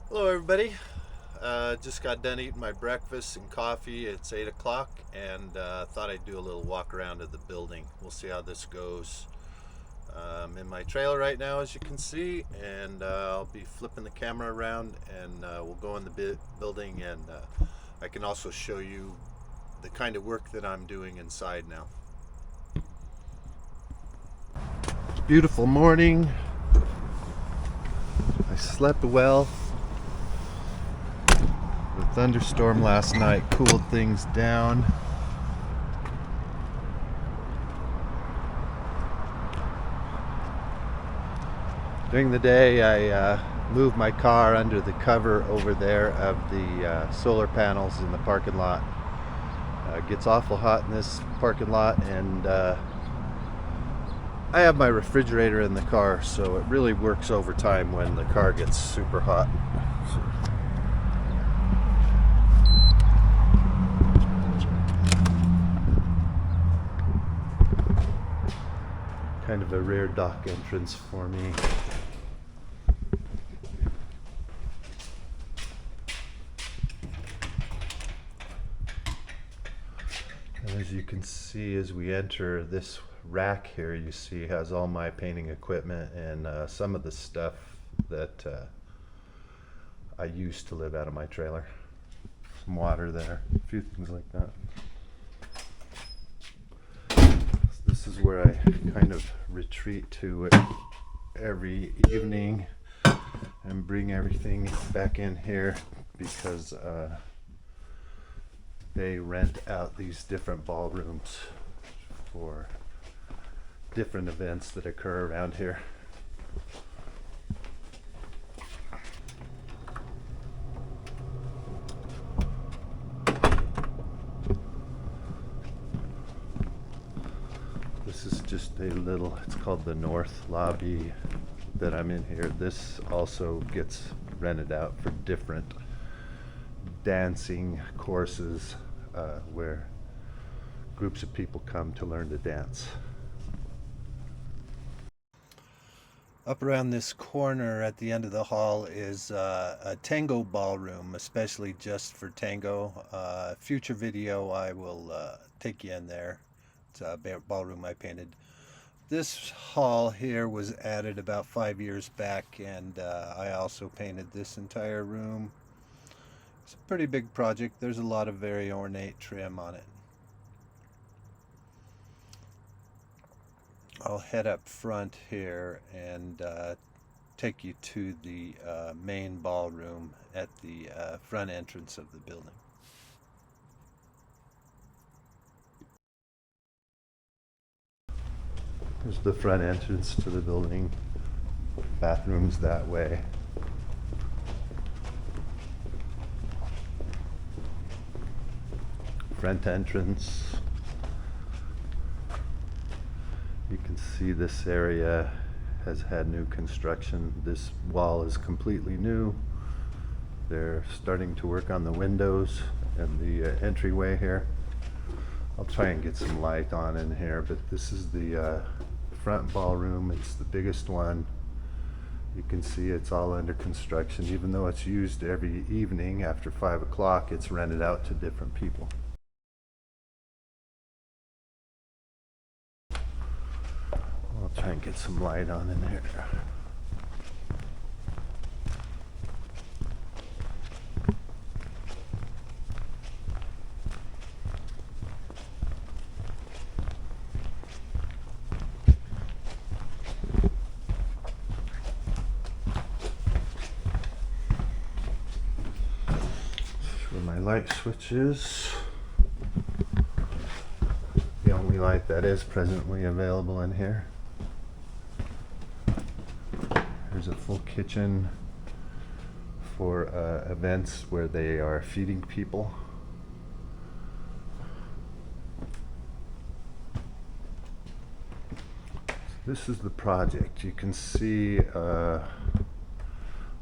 Hello, everybody. Just got done eating my breakfast and coffee. It's 8 o'clock, and thought I'd do a little walk around of the building. We'll see how this goes. I'm in my trailer right now, as you can see, and I'll be flipping the camera around, and we'll go in the building, and I can also show you the kind of work that I'm doing inside now. Beautiful morning. I slept well. The thunderstorm last night cooled things down. During the day, I moved my car under the cover over there of the solar panels in the parking lot. It gets awful hot in this parking lot, and I have my refrigerator in the car, so it really works overtime when the car gets super hot. Kind of a rare dock entrance for me. And as you can see, as we enter, this rack here you see has all my painting equipment and some of the stuff that I used to live out of my trailer. Some water there, a few things like that. This is where I kind of retreat to every evening and bring everything back in here because they rent out these different ballrooms for different events that occur around here. This is just a little, it's called the North Lobby that I'm in here. This also gets rented out for different dancing courses where groups of people come to learn to dance. Up around this corner at the end of the hall is a tango ballroom, especially just for tango. Future video, I will take you in there. It's a ballroom I painted. This hall here was added about 5 years back, and I also painted this entire room. It's a pretty big project. There's a lot of very ornate trim on it. I'll head up front here and take you to the main ballroom at the front entrance of the building. There's the front entrance to the building. Bathrooms that way. Front entrance. You can see this area has had new construction. This wall is completely new. They're starting to work on the windows and the entryway here. I'll try and get some light on in here, but this is the front ballroom. It's the biggest one. You can see it's all under construction. Even though it's used every evening after 5 o'clock, it's rented out to different people. I'll try and get some light on in here. Where my light switch is. The only light that is presently available in here. There's a full kitchen for events where they are feeding people. This is the project. You can see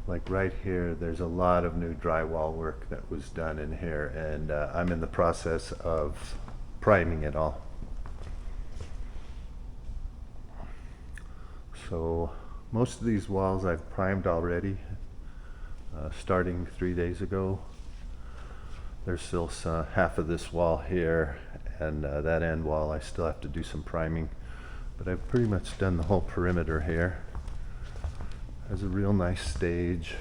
like right here, there's a lot of new drywall work that was done in here, and I'm in the process of priming it all. So most of these walls I've primed already. starting 3 days ago. There's still half of this wall here, and that end wall I still have to do some priming, but I've pretty much done the whole perimeter here. Has a real nice stage.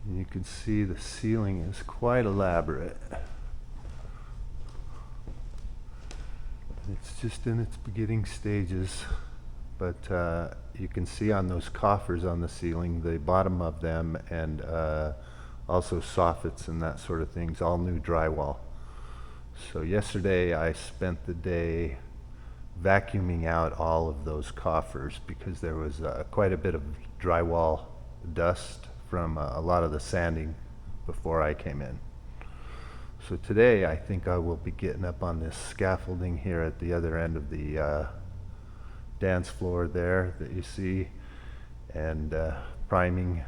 And you can see the ceiling is quite elaborate. It's just in its beginning stages, but you can see on those coffers on the ceiling, the bottom of them, and also soffits and that sort of things, all new drywall. So yesterday I spent the day vacuuming out all of those coffers because there was quite a bit of drywall dust from a lot of the sanding before I came in. So today I think I will be getting up on this scaffolding here at the other end of the dance floor there that you see, and priming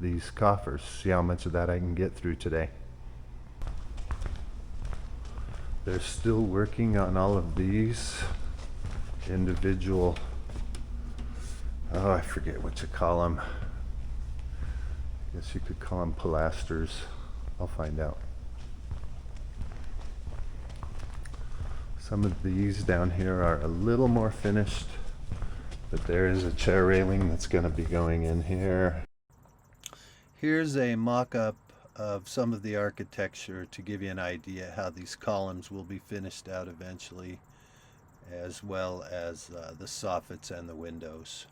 these coffers, see how much of that I can get through today. They're still working on all of these individual, oh, I forget what you call them. I guess you could call them pilasters. I'll find out. Some of these down here are a little more finished, but there is a chair railing that's going to be going in here. Here's a mock-up of some of the architecture to give you an idea how these columns will be finished out eventually, as well as the soffits and the windows.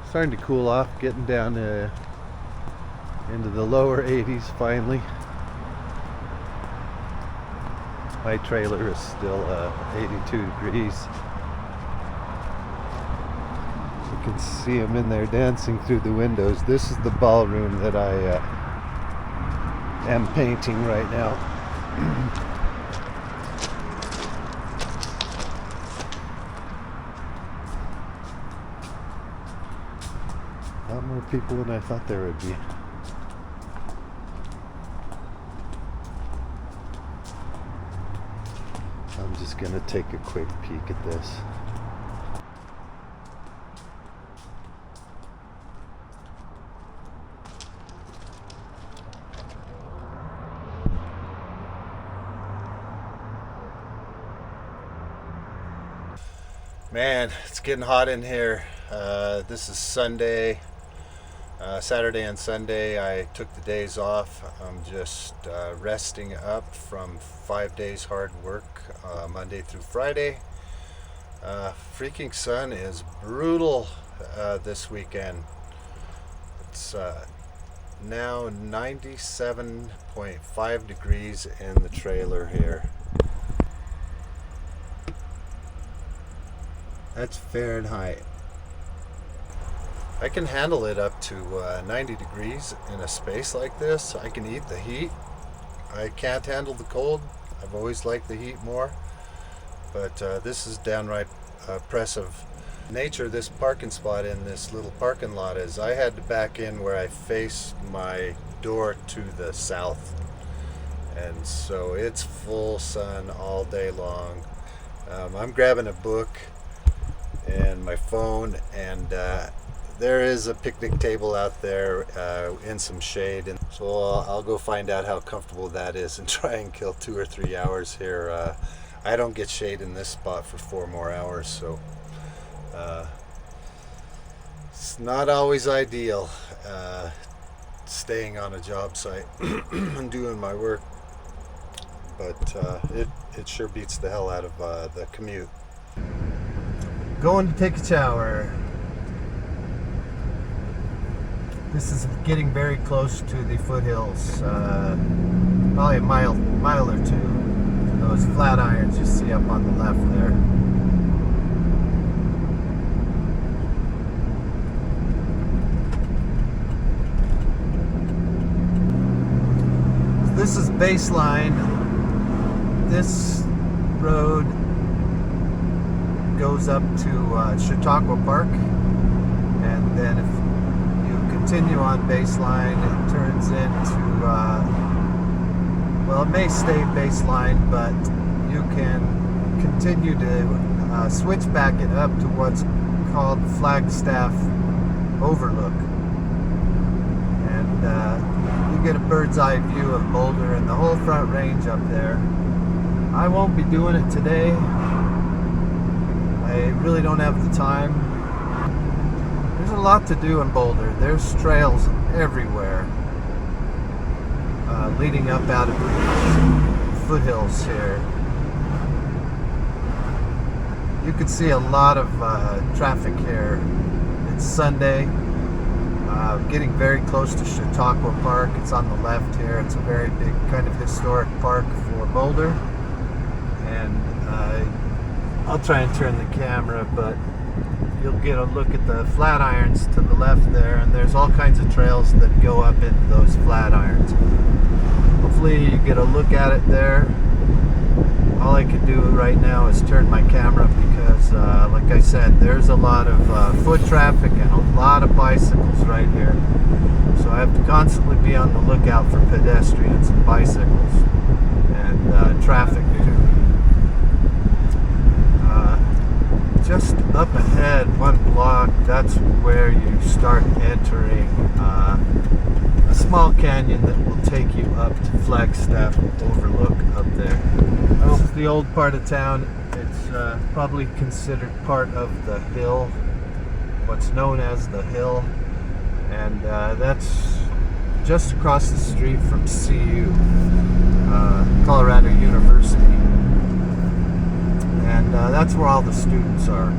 Starting to cool off, getting down into the lower 80s finally. My trailer is still 82 degrees. You can see them in there dancing through the windows. This is the ballroom that I am painting right now. A lot more people than I thought there would be. I'm just going to take a quick peek at this. Man, it's getting hot in here. This is Sunday, Saturday and Sunday. I took the days off. I'm just resting up from 5 days hard work, Monday through Friday. Freaking sun is brutal this weekend. It's now 97.5 degrees in the trailer here. That's Fahrenheit. I can handle it up to 90 degrees in a space like this. I can eat the heat. I can't handle the cold. I've always liked the heat more. But this is downright oppressive. Nature, this parking spot in this little parking lot is, I had to back in where I face my door to the south. And so it's full sun all day long. I'm grabbing a book and my phone, and there is a picnic table out there in some shade, and so I'll go find out how comfortable that is and try and kill 2 or 3 hours here. I don't get shade in this spot for 4 more hours, so it's not always ideal staying on a job site and doing my work, but it sure beats the hell out of the commute. Going to take a shower. This is getting very close to the foothills, probably a mile or two. Those flat irons you see up on the left there. This is Baseline. This road goes up to Chautauqua Park, and then if you continue on Baseline, it turns into well, it may stay Baseline, but you can continue to switch back it up to what's called Flagstaff Overlook, and you get a bird's eye view of Boulder and the whole Front Range up there. I won't be doing it today. I really don't have the time. There's a lot to do in Boulder. There's trails everywhere leading up out of the foothills here. You can see a lot of traffic here. It's Sunday. Getting very close to Chautauqua Park. It's on the left here. It's a very big kind of historic park for Boulder. And I'll try and turn the camera, but you'll get a look at the flat irons to the left there, and there's all kinds of trails that go up into those flat irons. Hopefully you get a look at it there. All I can do right now is turn my camera because, like I said, there's a lot of foot traffic and a lot of bicycles right here. So I have to constantly be on the lookout for pedestrians and bicycles and traffic too. Just up ahead, 1 block, that's where you start entering a small canyon that will take you up to Flagstaff Overlook up there. This is the old part of town. It's probably considered part of the Hill, what's known as the Hill, and that's just across the street from CU, Colorado University. And that's where all the students are.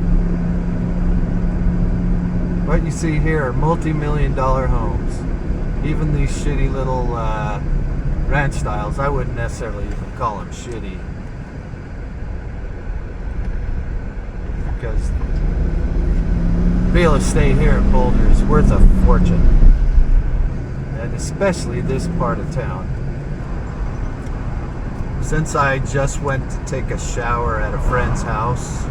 What you see here are multi-million-dollar homes. Even these shitty little ranch styles, I wouldn't necessarily even call them shitty, because real estate here in Boulder is worth a fortune, and especially this part of town. Since I just went to take a shower at a friend's house,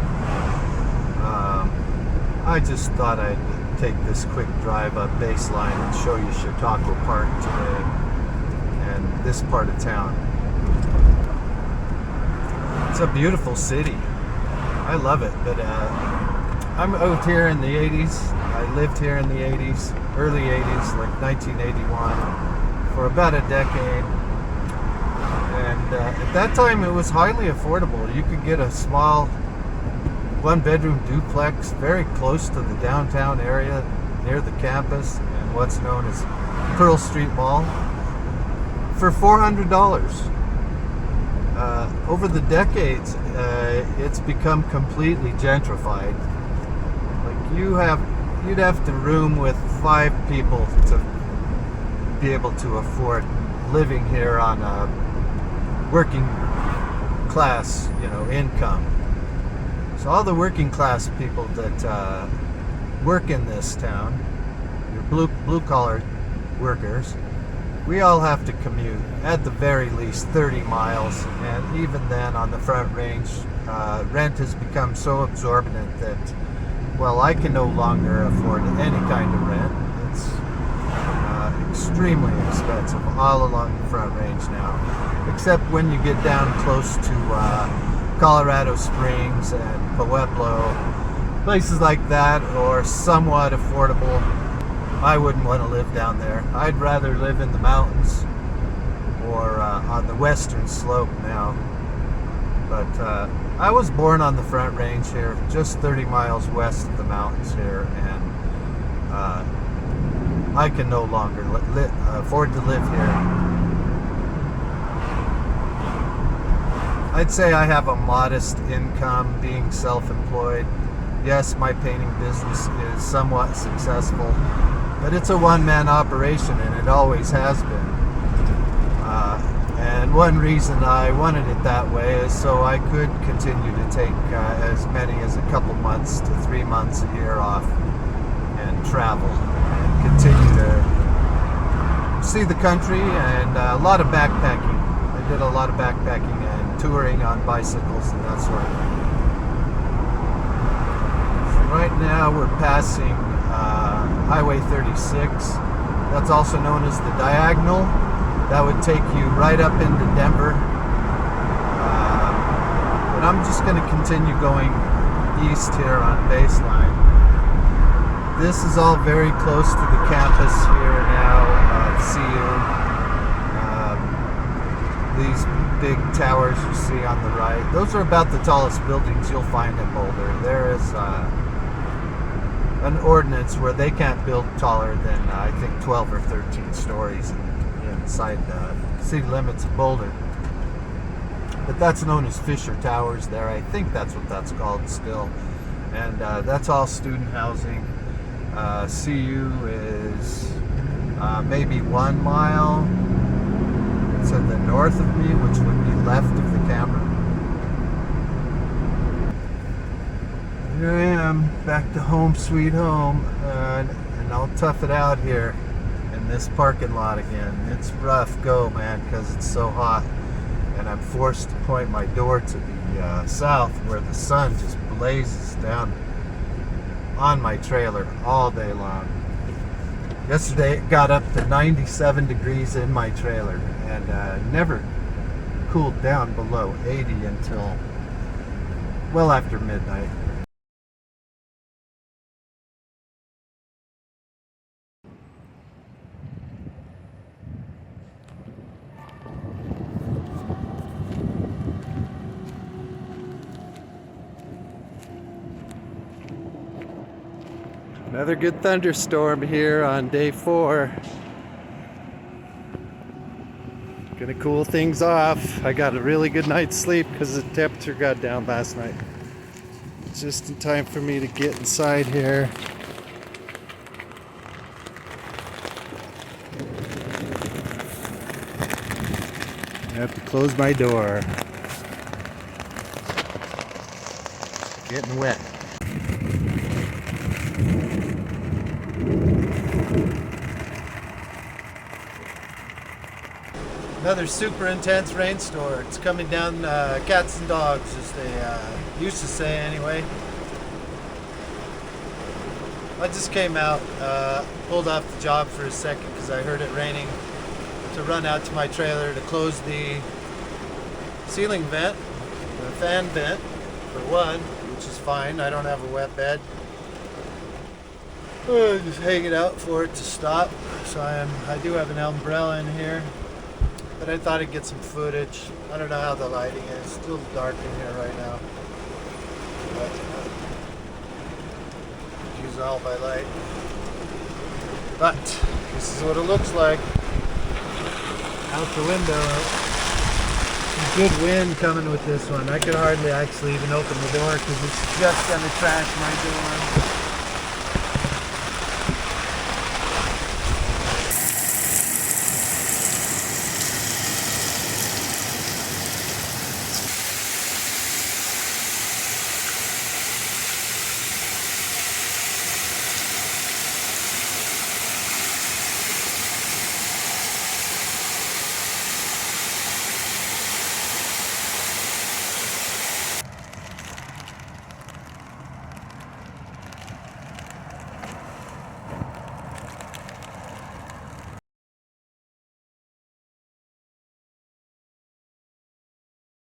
I just thought I'd take this quick drive up Baseline and show you Chautauqua Park today and this part of town. It's a beautiful city. I love it, but I'm out here in the 80s. I lived here in the 80s, early 80s, like 1981, for about a decade. And at that time it was highly affordable. You could get a small one-bedroom duplex very close to the downtown area near the campus and what's known as Pearl Street Mall for $400. Over the decades, it's become completely gentrified. Like you'd have to room with 5 people to be able to afford living here on a working class, income. So all the working class people that work in this town, your blue collar workers, we all have to commute at the very least 30 miles, and even then on the Front Range, rent has become so exorbitant that, well, I can no longer afford any kind of rent. It's extremely expensive all along the Front Range now, except when you get down close to Colorado Springs and Pueblo, places like that, or somewhat affordable. I wouldn't want to live down there. I'd rather live in the mountains or on the western slope now. But I was born on the Front Range here, just 30 miles west of the mountains here, and I can no longer afford to live here. I'd say I have a modest income being self-employed. Yes, my painting business is somewhat successful, but it's a one-man operation, and it always has been. And one reason I wanted it that way is so I could continue to take as many as a couple months to 3 months a year off and travel and continue to see the country, and a lot of backpacking. I did a lot of backpacking and touring on bicycles and that sort of thing. So right now we're passing Highway 36. That's also known as the Diagonal. That would take you right up into Denver. But I'm just going to continue going east here on Baseline. This is all very close to the campus here now of CU. These big towers you see on the right, those are about the tallest buildings you'll find in Boulder. There is an ordinance where they can't build taller than I think 12 or 13 stories inside the city limits of Boulder. But that's known as Fisher Towers there. I think that's what that's called still. And that's all student housing. CU is maybe 1 mile to the north of me, which would be left of the camera. Here I am, back to home sweet home, and I'll tough it out here in this parking lot again. It's rough go, man, because it's so hot, and I'm forced to point my door to the south, where the sun just blazes down on my trailer all day long. Yesterday it got up to 97 degrees in my trailer, and never cooled down below 80 until well after midnight. Another good thunderstorm here on day 4. Gonna cool things off. I got a really good night's sleep because the temperature got down last night. Just in time for me to get inside here. I have to close my door. Getting wet. Another super intense rainstorm. It's coming down cats and dogs, as they used to say anyway. I just came out, pulled off the job for a second because I heard it raining, to run out to my trailer to close the ceiling vent, the fan vent, for one, which is fine. I don't have a wet bed. Just hanging out for it to stop. So I do have an umbrella in here. But I thought I'd get some footage. I don't know how the lighting is. It's still dark in here right now. Use all my light. But this is what it looks like. Out the window. Good wind coming with this one. I could hardly actually even open the door because it's just going to trash my door.